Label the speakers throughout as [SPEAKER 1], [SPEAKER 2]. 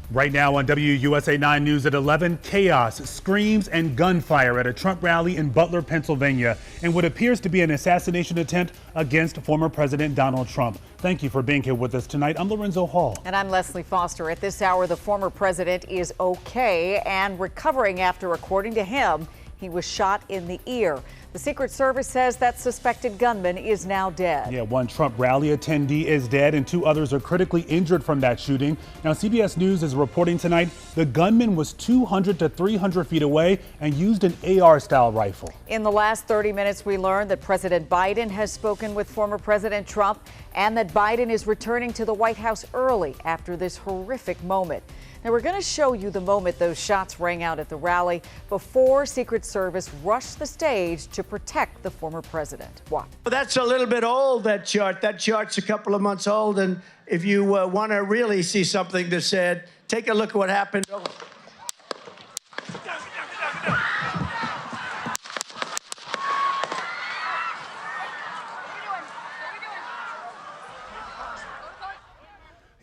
[SPEAKER 1] Right now on WUSA 9 News at 11, chaos, screams, and gunfire at a Trump rally in Butler, Pennsylvania, in what appears to be an assassination attempt against former President Donald Trump. Thank you for being here with us tonight. I'm Lorenzo Hall.
[SPEAKER 2] And I'm Leslie Foster. At this hour, the former president is okay and recovering after, according to him, he was shot in the ear. The Secret Service says that suspected gunman is now dead.
[SPEAKER 1] Yeah, one Trump rally attendee is dead and two others are critically injured from that shooting. Now, CBS News is reporting tonight the gunman was 200 to 300 feet away and used an AR-style rifle.
[SPEAKER 2] In the last 30 minutes, we learned that President Biden has spoken with former President Trump and that Biden is returning to the White House early after this horrific moment. Now, we're going to show you the moment those shots rang out at the rally before Secret Service rushed the stage to protect the former president. Watch.
[SPEAKER 3] That's a little bit old, that chart. That chart's a couple of months old. And if you want to really see something that's said, take a look at what happened.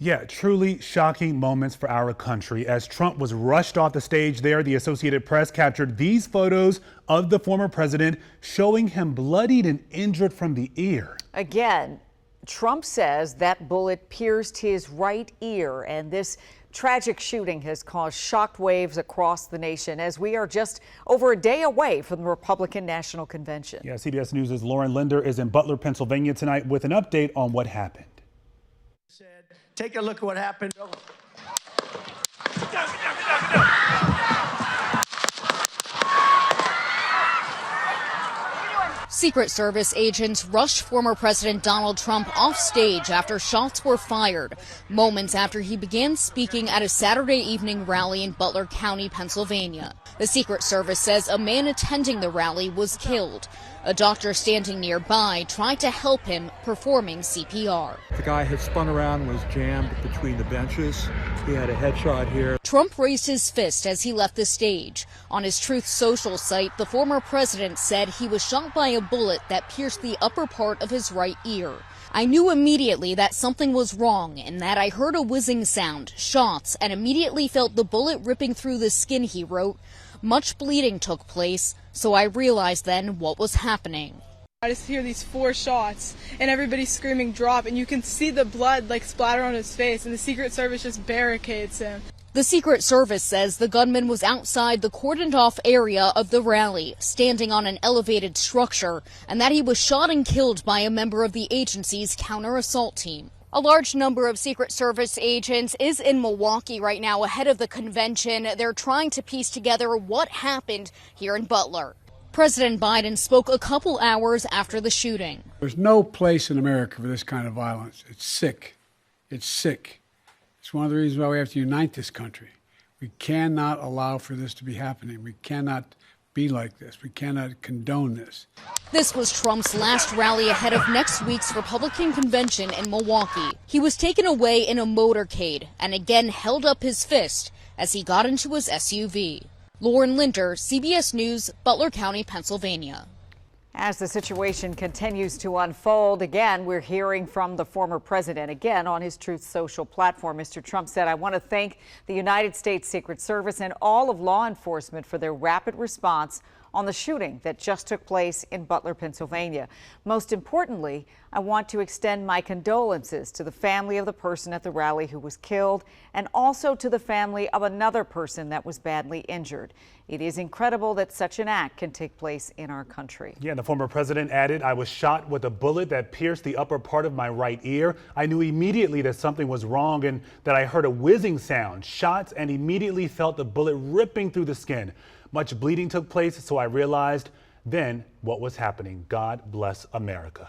[SPEAKER 1] Yeah, truly shocking moments for our country. As Trump was rushed off the stage there, the Associated Press captured these photos of the former president showing him bloodied and injured from the ear.
[SPEAKER 2] Again, Trump says that bullet pierced his right ear, and this tragic shooting has caused shockwaves across the nation as we are just over a day away from the Republican National Convention.
[SPEAKER 1] Yeah, CBS News' Lauren Linder is in Butler, Pennsylvania tonight with an update on what happened.
[SPEAKER 3] Take a look at what happened.
[SPEAKER 4] Secret Service agents rushed former President Donald Trump off stage after shots were fired, moments after he began speaking at a Saturday evening rally in Butler County, Pennsylvania. The Secret Service says a man attending the rally was killed. A doctor standing nearby tried to help him, performing CPR.
[SPEAKER 5] The guy had spun around and was jammed between the benches. He had a headshot here.
[SPEAKER 4] Trump raised his fist as he left the stage. On his Truth Social site, the former president said he was shot by a bullet that pierced the upper part of his right ear. I knew immediately that something was wrong and that I heard a whizzing sound, shots, and immediately felt the bullet ripping through the skin, he wrote. Much bleeding took place, so I realized then what was happening.
[SPEAKER 6] I just hear these 4 shots and everybody's screaming drop, and you can see the blood like splatter on his face, and the Secret Service just barricades him.
[SPEAKER 4] The Secret Service says the gunman was outside the cordoned-off area of the rally, standing on an elevated structure, and that he was shot and killed by a member of the agency's counter-assault team. A large number of Secret Service agents is in Milwaukee right now ahead of the convention. They're trying to piece together what happened here in Butler. President Biden spoke a couple hours after the shooting.
[SPEAKER 7] There's no place in America for this kind of violence. It's sick. It's sick. It's one of the reasons why we have to unite this country. We cannot allow for this to be happening. We cannot be like this. We cannot condone this.
[SPEAKER 4] This was Trump's last rally ahead of next week's Republican convention in Milwaukee. He was taken away in a motorcade and again held up his fist as he got into his SUV. Lauren Linder, CBS News, Butler County, Pennsylvania.
[SPEAKER 2] As the situation continues to unfold, again, we're hearing from the former president again on his Truth Social platform. Mr. Trump said, I want to thank the United States Secret Service and all of law enforcement for their rapid response on the shooting that just took place in Butler, Pennsylvania. Most importantly, I want to extend my condolences to the family of the person at the rally who was killed and also to the family of another person that was badly injured. It is incredible that such an act can take place in our country.
[SPEAKER 1] Yeah, the former president added, I was shot with a bullet that pierced the upper part of my right ear. I knew immediately that something was wrong and that I heard a whizzing sound, shots, and immediately felt the bullet ripping through the skin. Much bleeding took place, so I realized then what was happening. God bless America.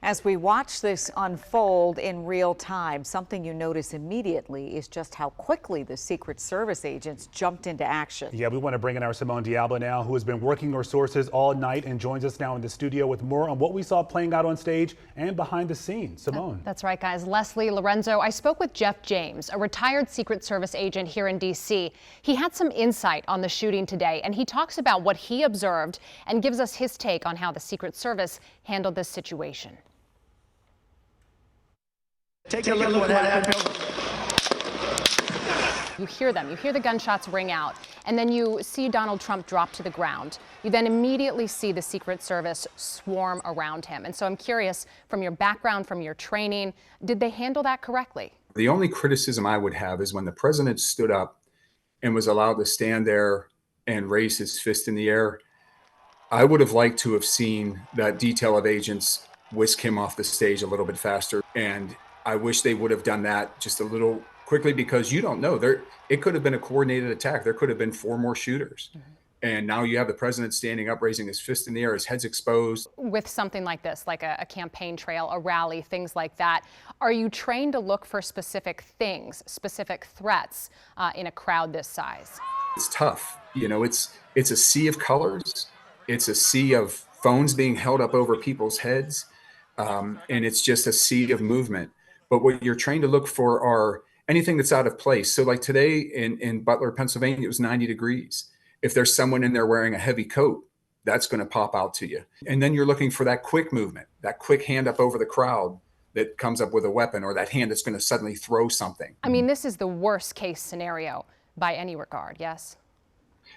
[SPEAKER 2] As we watch this unfold in real time, something you notice immediately is just how quickly the Secret Service agents jumped into action.
[SPEAKER 1] Yeah, we want to bring in our Simone Diablo now, who has been working her sources all night and joins us now in the studio with more on what we saw playing out on stage and behind the scenes. Simone.
[SPEAKER 8] That's right, guys. Leslie, Lorenzo, I spoke with Jeff James, a retired Secret Service agent here in D.C. He had some insight on the shooting today, and he talks about what he observed and gives us his take on how the Secret Service handled this situation.
[SPEAKER 3] Take a look at what happened.
[SPEAKER 8] You hear them. You hear the gunshots ring out. And then you see Donald Trump drop to the ground. You then immediately see the Secret Service swarm around him. And so I'm curious, from your background, from your training, did they handle that correctly?
[SPEAKER 9] The only criticism I would have is when the president stood up and was allowed to stand there and raise his fist in the air. I would have liked to have seen that detail of agents whisk him off the stage a little bit faster. And I wish they would have done that just a little quickly, because you don't know. It could have been a coordinated attack. There could have been 4 more shooters. Mm-hmm. And now you have the president standing up, raising his fist in the air, his head's exposed.
[SPEAKER 8] With something like this, like a campaign trail, a rally, things like that, are you trained to look for specific things, specific threats in a crowd this size?
[SPEAKER 9] It's tough. You know, it's a sea of colors. It's a sea of phones being held up over people's heads. And it's just a sea of movement. But what you're trained to look for are anything that's out of place. So like today in Butler, Pennsylvania, it was 90 degrees. If there's someone in there wearing a heavy coat, that's going to pop out to you. And then you're looking for that quick movement, that quick hand up over the crowd that comes up with a weapon, or that hand that's going to suddenly throw something.
[SPEAKER 8] I mean, this is the worst case scenario by any regard, yes?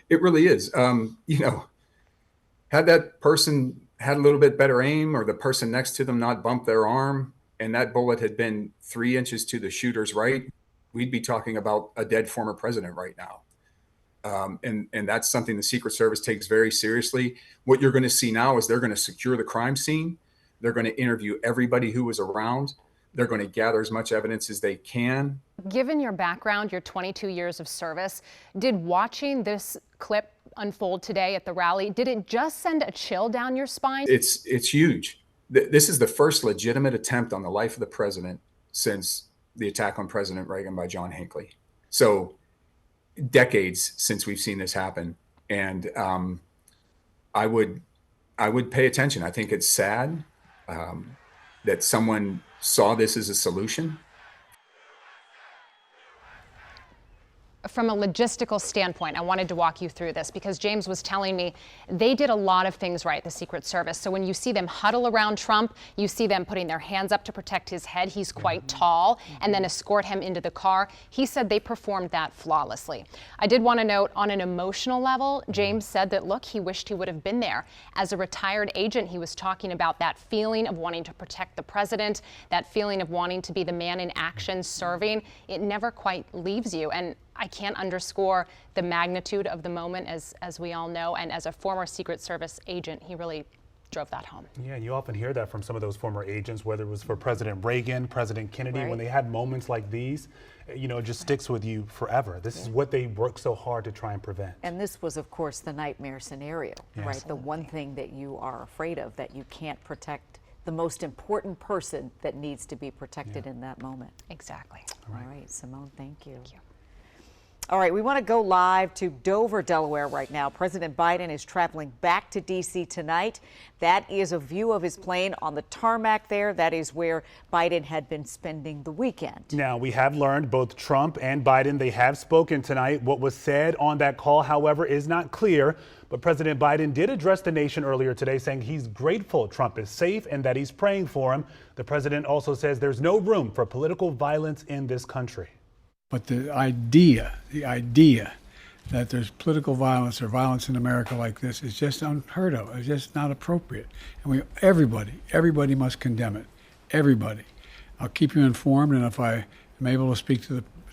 [SPEAKER 9] It really is. You know, had that person had a little bit better aim, or the person next to them not bumped their arm, and that bullet had been 3 inches to the shooter's right, we'd be talking about a dead former president right now. And that's something the Secret Service takes very seriously. What you're going to see now is they're going to secure the crime scene. They're going to interview everybody who was around. They're going to gather as much evidence as they can. Given your background, your 22 years of service, did watching this clip unfold today at the rally, did it just send a chill down your spine? It's huge. This is the first legitimate attempt on the life of the president since the attack on President Reagan by John Hinckley. So decades since we've seen this happen. And I would pay attention. I think it's sad that someone saw this as a solution. From a logistical standpoint, I wanted to walk you through this because James was telling me they did a lot of things right, the Secret Service. So when you see them huddle around Trump, you see them putting their hands up to protect his head. He's quite tall, and then escort him into the car. He said they performed that flawlessly. I did want to note, on an emotional level, James said that, look, he wished he would have been there. As a retired agent, he was talking about that feeling of wanting to protect the president, that feeling of wanting to be the man in action serving. It never quite leaves you. And I can't underscore the magnitude of the moment, as we all know, and as a former Secret Service agent, he really drove that home. Yeah, you often hear that from some of those former agents, whether it was for President Reagan, President Kennedy, right. When they had moments like these, you know, it just sticks with you forever. This is what they worked so hard to try and prevent.
[SPEAKER 2] And this was, of course, the nightmare scenario, yes. Right? The one thing that you are afraid of, that you can't protect the most important person that needs to be protected in that moment. Exactly. All right, Simone, thank you. Thank you. All right, we want to go live to Dover, Delaware right now. President Biden is traveling back to D.C. tonight. That is a view of his plane on the tarmac there. That is where Biden had been spending the weekend. Now, we have learned both Trump and Biden, they have spoken tonight. What was said on that call, however, is not clear. But President Biden did address the nation earlier today, saying he's grateful Trump is safe and that he's praying for him. The president also says there's no room for political violence in this country.
[SPEAKER 7] But the idea that there's political violence or violence in America like this is just unheard of. It's just not appropriate. And everybody must condemn it. Everybody. I'll keep you informed, and if I am able to speak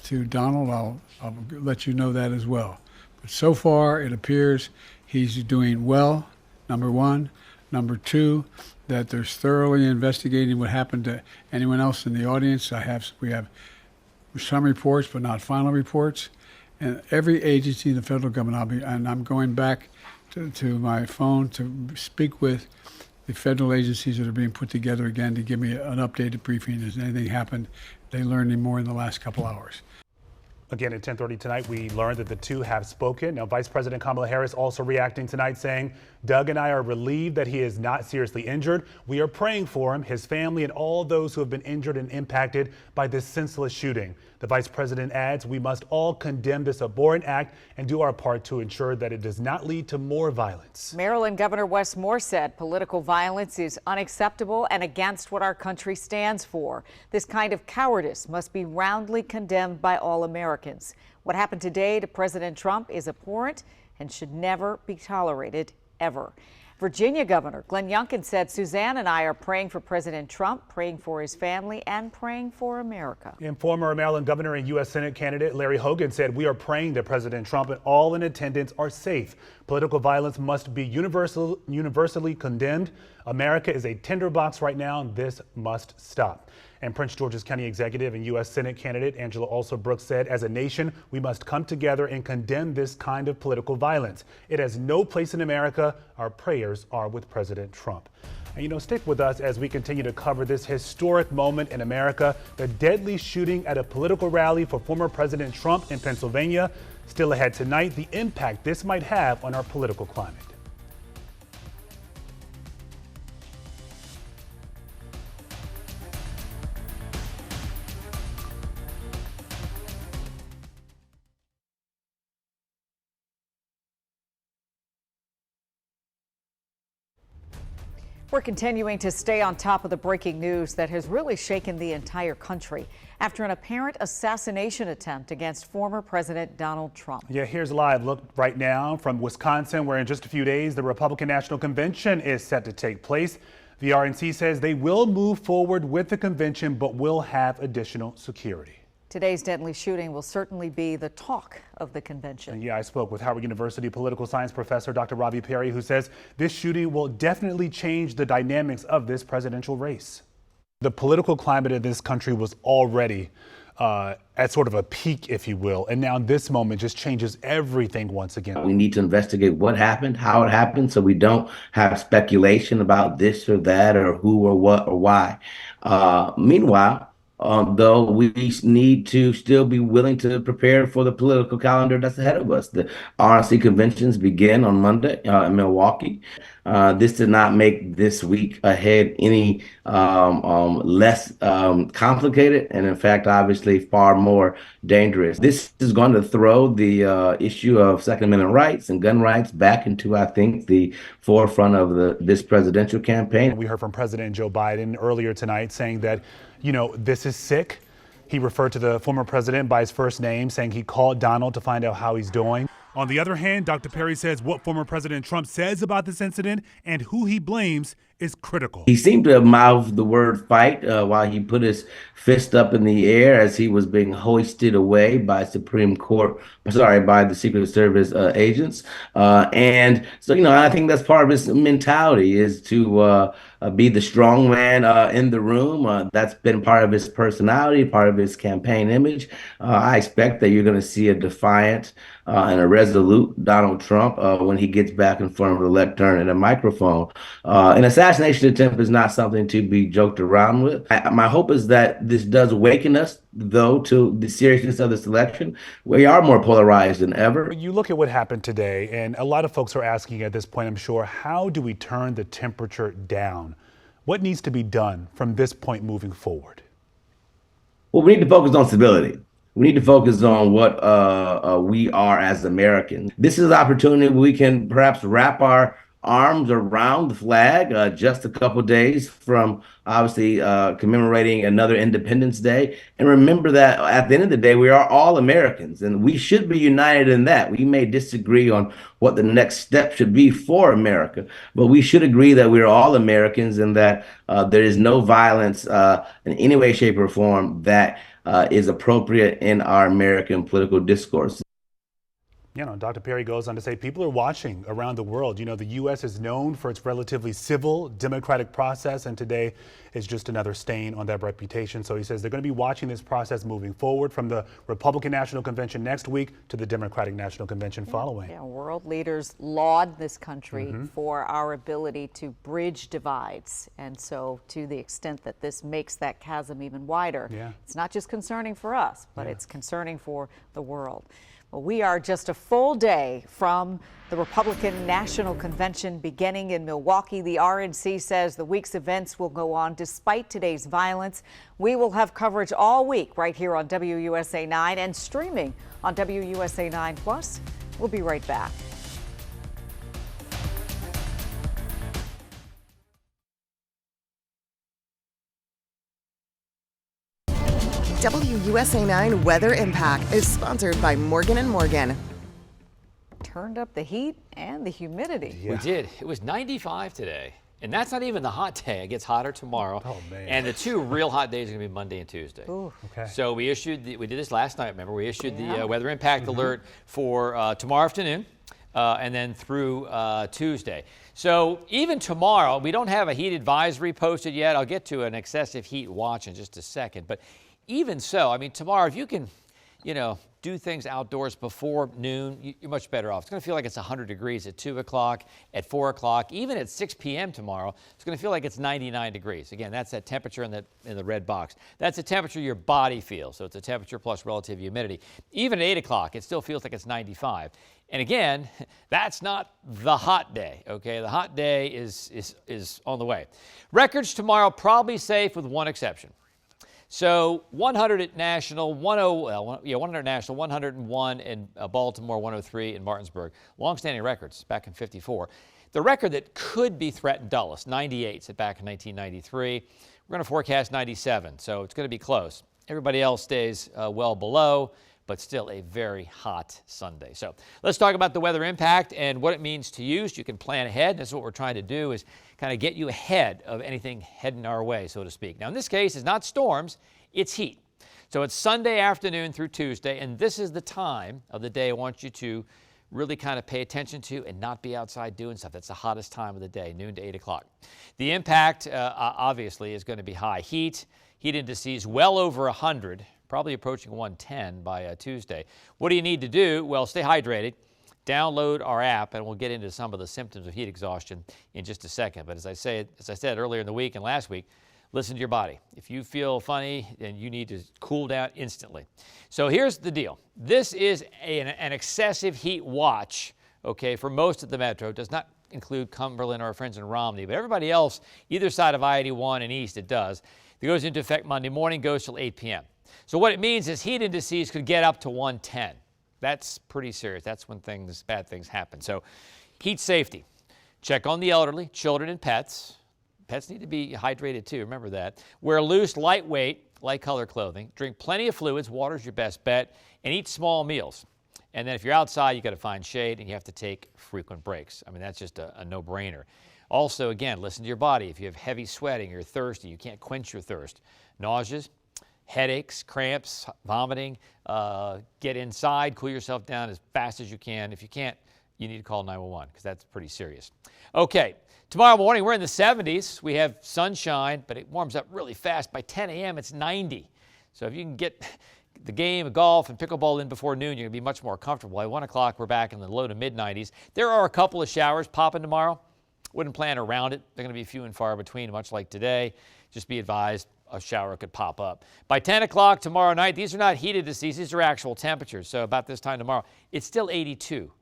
[SPEAKER 7] to Donald, I'll let you know that as well. But so far, it appears he's doing well, number one. Number two, that there's thoroughly investigating what happened to anyone else in the audience. We have some reports, but not final reports. And every agency in the federal government, I'm going back to my phone to speak with the federal agencies that are being put together again to give me an updated briefing. Has anything happened? They learned any more in the last couple hours.
[SPEAKER 1] Again, at 10:30 tonight, we learned that the two have spoken. Now, Vice President Kamala Harris also reacting tonight, saying, Doug and I are relieved that he is not seriously injured. We are praying for him, his family, and all those who have been injured and impacted by this senseless shooting. The vice president adds we must all condemn this abhorrent act and do our part to ensure that it does not lead to more violence.
[SPEAKER 2] Maryland Governor Wes Moore said political violence is unacceptable and against what our country stands for. This kind of cowardice must be roundly condemned by all Americans. What happened today to President Trump is abhorrent and should never be tolerated, ever. Virginia Governor Glenn Youngkin said Suzanne and I are praying for President Trump, praying for his family, and praying for America.
[SPEAKER 1] And former Maryland Governor and U.S. Senate candidate Larry Hogan said we are praying that President Trump and all in attendance are safe. Political violence must be universally condemned. America is a tinderbox right now, and this must stop. And Prince George's County Executive and U.S. Senate candidate Angela Alsop-Brooks said, as a nation, we must come together and condemn this kind of political violence. It has no place in America. Our prayers are with President Trump. And stick with us as we continue to cover this historic moment in America, the deadly shooting at a political rally for former President Trump in Pennsylvania. Still ahead tonight, the impact this might have on our political climate.
[SPEAKER 2] We're continuing to stay on top of the breaking news that has really shaken the entire country after an apparent assassination attempt against former President Donald Trump.
[SPEAKER 1] Yeah, here's a live look right now from Wisconsin, where in just a few days, the Republican National Convention is set to take place. The RNC says they will move forward with the convention, but will have additional security.
[SPEAKER 2] Today's deadly shooting will certainly be the talk of the convention.
[SPEAKER 1] And yeah, I spoke with Howard University political science professor Dr. Ravi Perry, who says this shooting will definitely change the dynamics of this presidential race. The political climate in this country was already at sort of a peak, if you will, and now this moment just changes everything once again.
[SPEAKER 10] We need to investigate what happened, how it happened, so we don't have speculation about this or that or who or what or why. Meanwhile, though we need to still be willing to prepare for the political calendar that's ahead of us. The RNC conventions begin on Monday in Milwaukee. This did not make this week ahead any less complicated, and in fact, obviously far more dangerous. This is going to throw the issue of Second Amendment rights and gun rights back into, I think, the forefront of this presidential campaign.
[SPEAKER 1] We heard from President Joe Biden earlier tonight saying that, this is sick. He referred to the former president by his first name, saying he called Donald to find out how he's doing. On the other hand, Dr. Perry says what former President Trump says about this incident and who he blames is critical.
[SPEAKER 10] He seemed to have mouthed the word fight while he put his fist up in the air as he was being hoisted away by by the Secret Service agents. And so, I think that's part of his mentality, is to be the strong man in the room. That's been part of his personality, part of his campaign image. I expect that you're going to see a defiant and a resolute Donald Trump when he gets back in front of the lectern and a microphone. An assassination attempt is not something to be joked around with. My hope is that this does awaken us, though, to the seriousness of this election. We are more polarized than ever.
[SPEAKER 1] You look at what happened today, and a lot of folks are asking at this point, I'm sure, how do we turn the temperature down? What needs to be done from this point moving forward?
[SPEAKER 10] Well, we need to focus on civility. We need to focus on what we are as Americans. This is an opportunity where we can perhaps wrap our arms around the flag just a couple days from obviously commemorating another Independence Day. And remember that at the end of the day, we are all Americans, and we should be united in that. We may disagree on what the next step should be for America, but we should agree that we are all Americans and that there is no violence in any way, shape, or form that is appropriate in our American political discourse.
[SPEAKER 1] Dr. Perry goes on to say people are watching around the world. The U.S. is known for its relatively civil, democratic process, and today is just another stain on that reputation. So he says they're going to be watching this process moving forward from the Republican National Convention next week to the Democratic National Convention following.
[SPEAKER 2] Yeah, world leaders laud this country for our ability to bridge divides. And so to the extent that this makes that chasm even wider, it's not just concerning for us, but it's concerning for the world. Well, we are just a full day from the Republican National Convention beginning in Milwaukee. The RNC says the week's events will go on despite today's violence. We will have coverage all week right here on WUSA 9 and streaming on WUSA 9 Plus. We'll be right back.
[SPEAKER 11] WUSA 9 Weather Impact is sponsored by Morgan & Morgan.
[SPEAKER 2] Turned up the heat and the humidity.
[SPEAKER 12] We did. It was 95 today. And that's not even the hot day. It gets hotter tomorrow.
[SPEAKER 1] Oh, man.
[SPEAKER 12] And the two real hot days are going to be Monday and Tuesday.
[SPEAKER 2] Ooh.
[SPEAKER 1] Okay.
[SPEAKER 12] So we did this last night, remember? We issued the weather impact alert for tomorrow afternoon and then through Tuesday. So even tomorrow, we don't have a heat advisory posted yet. I'll get to an excessive heat watch in just a second. But even so, I mean, tomorrow, if you can, do things outdoors before noon, you're much better off. It's going to feel like it's 100 degrees at 2 o'clock, at 4 o'clock, even at 6 p.m. tomorrow. It's going to feel like it's 99 degrees. Again, that's that temperature in the red box. That's the temperature your body feels. So it's a temperature plus relative humidity. Even at 8 o'clock, it still feels like it's 95. And again, that's not the hot day, okay? The hot day is on the way. Records tomorrow probably safe with one exception. So 100 at National, 100 at National, 101 in Baltimore, 103 in Martinsburg. Long-standing records back in '54. The record that could be threatened, Dulles, 98 set back in 1993. We're going to forecast 97, so it's going to be close. Everybody else stays well below, but still a very hot Sunday. So let's talk about the weather impact and what it means to you so you can plan ahead. That's what we're trying to do, is kind of get you ahead of anything heading our way, so to speak. Now, in this case, it's not storms, it's heat. So it's Sunday afternoon through Tuesday, and this is the time of the day I want you to really kind of pay attention to and not be outside doing stuff. That's the hottest time of the day, noon to 8 o'clock. The impact, obviously, is going to be high. Heat indices well over 100, probably approaching 110 by Tuesday. What do you need to do? Well, stay hydrated. Download our app, and we'll get into some of the symptoms of heat exhaustion in just a second. But as I said earlier in the week and last week, listen to your body. If you feel funny, then you need to cool down instantly. So here's the deal. This is an excessive heat watch, okay, for most of the metro. It does not include Cumberland or our friends in Romney, but everybody else, either side of I-81 and east, it does. It goes into effect Monday morning, goes till 8 p.m. So what it means is heat indices could get up to 110. That's pretty serious. That's when bad things happen. So heat safety. Check on the elderly, children, and pets. Pets need to be hydrated too, remember that. Wear loose, lightweight, light color clothing. Drink plenty of fluids, water's your best bet, and eat small meals. And then if you're outside, you got to find shade and you have to take frequent breaks. I mean, that's just a no-brainer. Also, again, listen to your body. If you have heavy sweating, you're thirsty, you can't quench your thirst. Nauseous, headaches, cramps, vomiting, get inside, cool yourself down as fast as you can. If you can't, you need to call 911 because that's pretty serious. Okay, tomorrow morning we're in the 70s. We have sunshine, but it warms up really fast. By 10 a.m. it's 90. So if you can get the game of golf and pickleball in before noon, you're going to be much more comfortable. By 1 o'clock we're back in the low to mid-90s. There are a couple of showers popping tomorrow. Wouldn't plan around it. They're going to be few and far between, much like today. Just be advised, a shower could pop up. By 10 o'clock tomorrow night, these are not heat indices, these are actual temperatures. So about this time tomorrow, it's still 82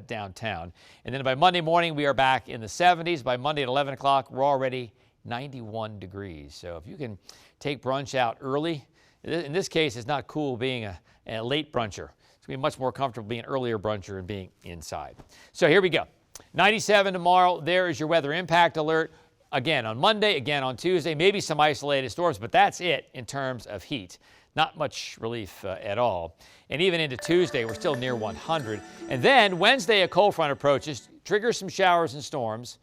[SPEAKER 12] downtown. And then by Monday morning, we are back in the 70s. By Monday at 11 o'clock, we're already 91 degrees. So if you can take brunch out early, in this case, it's not cool being a late bruncher. It's going to be much more comfortable being an earlier bruncher and being inside. So here we go. 97 tomorrow. There is your weather impact alert. Again on Monday, again on Tuesday, maybe some isolated storms, but that's it in terms of heat. Not much relief at all. And even into Tuesday, we're still near 100. And then Wednesday, a cold front approaches, triggers some showers and storms.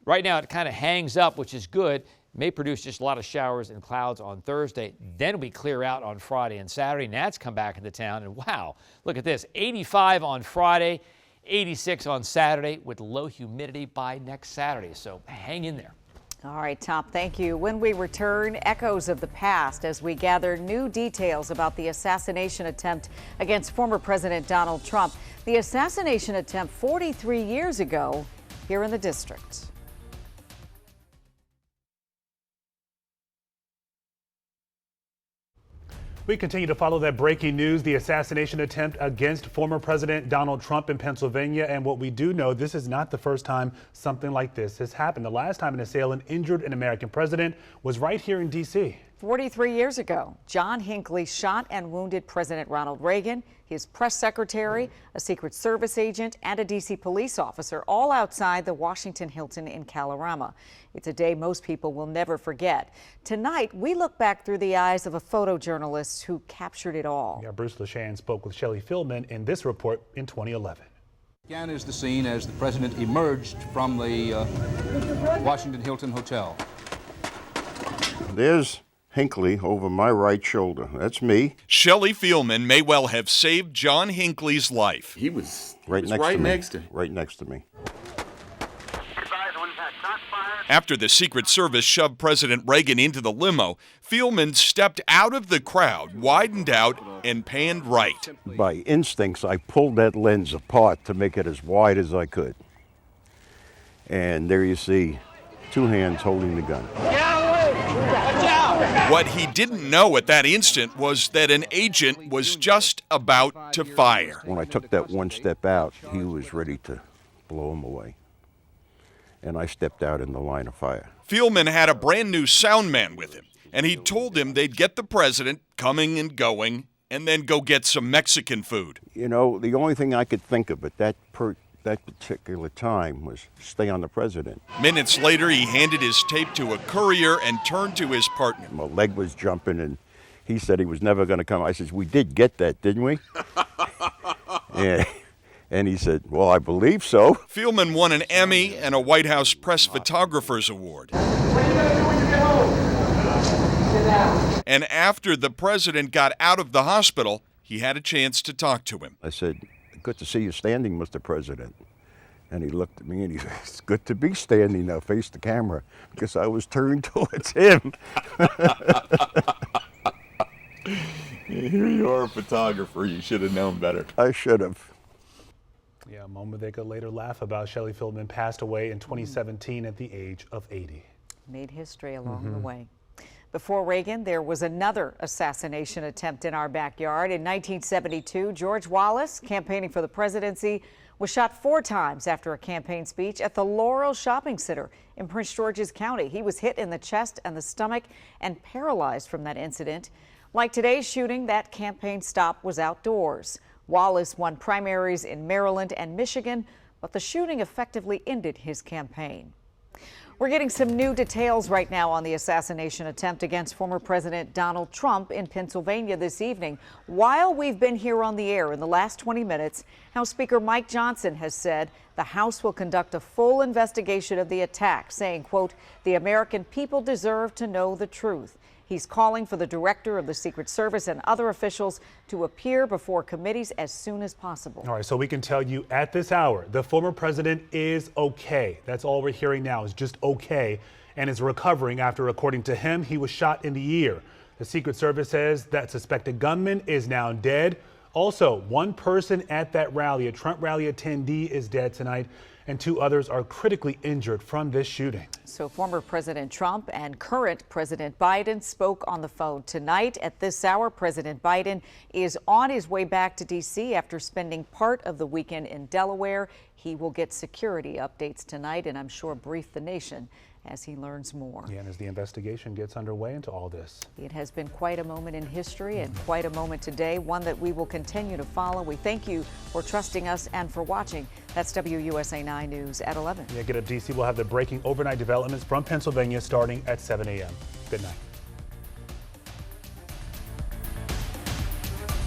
[SPEAKER 12] Right now, it kind of hangs up, which is good. May produce just a lot of showers and clouds on Thursday. Then we clear out on Friday and Saturday. Gnats come back into town, and wow, look at this. 85 on Friday, 86 on Saturday, with low humidity by next Saturday. So hang in there.
[SPEAKER 2] All right, Tom, thank you. When we return, echoes of the past as we gather new details about the assassination attempt against former President Donald Trump. The assassination attempt 43 years ago here in the district.
[SPEAKER 1] We continue to follow that breaking news, the assassination attempt against former President Donald Trump in Pennsylvania. And what we do know, this is not the first time something like this has happened. The last time an assailant injured an American president was right here in D.C.
[SPEAKER 2] 43 years ago, John Hinckley shot and wounded President Ronald Reagan, his press secretary, a Secret Service agent, and a D.C. police officer, all outside the Washington Hilton in Kalorama. It's a day most people will never forget. Tonight, we look back through the eyes of a photojournalist who captured it all.
[SPEAKER 1] Yeah, Bruce LeShan spoke with Shelley Fieldman in this report in 2011.
[SPEAKER 13] Began as the scene as the president emerged from the Washington Hilton Hotel.
[SPEAKER 14] There's Hinckley over my right shoulder. That's me.
[SPEAKER 15] Shelley Fieldman may well have saved John Hinckley's life.
[SPEAKER 14] He was right next to me.
[SPEAKER 15] After the Secret Service shoved President Reagan into the limo, Fieldman stepped out of the crowd, widened out, and panned right.
[SPEAKER 14] By instincts, I pulled that lens apart to make it as wide as I could. And there you see two hands holding the gun.
[SPEAKER 15] What he didn't know at that instant was that an agent was just about to fire.
[SPEAKER 14] When I took that one step out, he was ready to blow him away. And I stepped out in the line of fire.
[SPEAKER 15] Fieldman had a brand new sound man with him, and he told him they'd get the president coming and going, and then go get some Mexican food.
[SPEAKER 14] You know, the only thing I could think of at that particular time was stay on the president.
[SPEAKER 15] Minutes later, he handed his tape to a courier and turned to his partner.
[SPEAKER 14] My leg was jumping, and he said he was never going to come. I said, we did get that, didn't we? Yeah. And he said, well, I believe so.
[SPEAKER 15] Fieldman won an Emmy and a White House Press Photographer's Award. And after the president got out of the hospital, he had a chance to talk to him.
[SPEAKER 14] I said, good to see you standing, Mr. President. And he looked at me and he said, it's good to be standing now, face the camera, because I was turned towards him.
[SPEAKER 16] Here you are, a photographer. You should have known better.
[SPEAKER 14] I should have.
[SPEAKER 1] Yeah, a moment they could later laugh about. Shelley Fieldman passed away in 2017 at the age of 80.
[SPEAKER 2] Made history along the way. Before Reagan, there was another assassination attempt in our backyard. In 1972, George Wallace, campaigning for the presidency, was shot 4 times after a campaign speech at the Laurel Shopping Center in Prince George's County. He was hit in the chest and the stomach and paralyzed from that incident. Like today's shooting, that campaign stop was outdoors. Wallace won primaries in Maryland and Michigan, but the shooting effectively ended his campaign. We're getting some new details right now on the assassination attempt against former President Donald Trump in Pennsylvania this evening. While we've been here on the air in the last 20 minutes, House Speaker Mike Johnson has said the House will conduct a full investigation of the attack, saying, quote, the American people deserve to know the truth. He's calling for the director of the Secret Service and other officials to appear before committees as soon as possible.
[SPEAKER 1] All right, so we can tell you at this hour, the former president is okay. That's all we're hearing now is just okay and is recovering after, according to him, he was shot in the ear. The Secret Service says that suspected gunman is now dead. Also, one person at that rally, a Trump rally attendee, is dead tonight, and 2 others are critically injured from this shooting.
[SPEAKER 2] So former President Trump and current President Biden spoke on the phone tonight. At this hour, President Biden is on his way back to D.C. after spending part of the weekend in Delaware. He will get security updates tonight and I'm sure brief the nation as he learns more.
[SPEAKER 1] Yeah, and as the investigation gets underway into all this.
[SPEAKER 2] It has been quite a moment in history and quite a moment today, one that we will continue to follow. We thank you for trusting us and for watching. That's WUSA 9 News at 11.
[SPEAKER 1] Yeah, Get Up DC will have the breaking overnight developments from Pennsylvania starting at 7 a.m. Good night.